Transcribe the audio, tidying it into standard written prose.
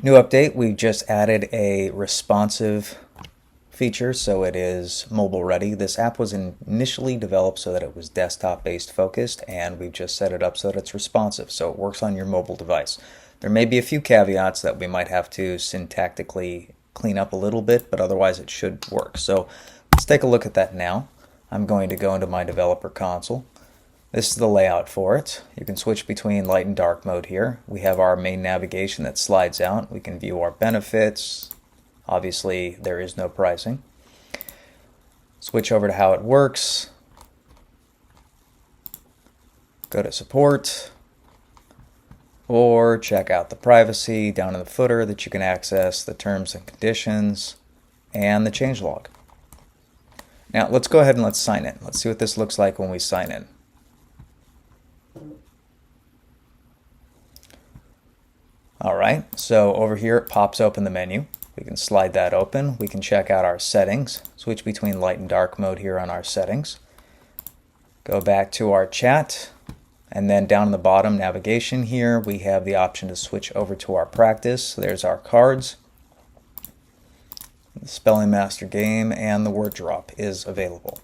New update, we've just added a responsive feature, so it is mobile ready. This app was initially developed so that it was desktop based focused, and we've just set it up so that it's responsive, so it works on your mobile device. There may be a few caveats that we might have to syntactically clean up a little bit, but otherwise it should work. So let's take a look at that now. I'm going to go into my developer console. This is the layout for it. You can switch between light and dark mode here. We have our main navigation that slides out. We can view our benefits. Obviously, there is no pricing. Switch over to how it works. Go to support. Or check out the privacy down in the footer that you can access the terms and conditions and the changelog. Now let's go ahead and let's sign in. Let's see what this looks like when we sign in. Alright, so over here it pops open the menu. We can slide that open. We can check out our settings. Switch between light and dark mode here on our settings. Go back to our chat. And then down in the bottom navigation here, we have the option to switch over to our practice. There's our cards. The Spelling Master game and the word drop is available.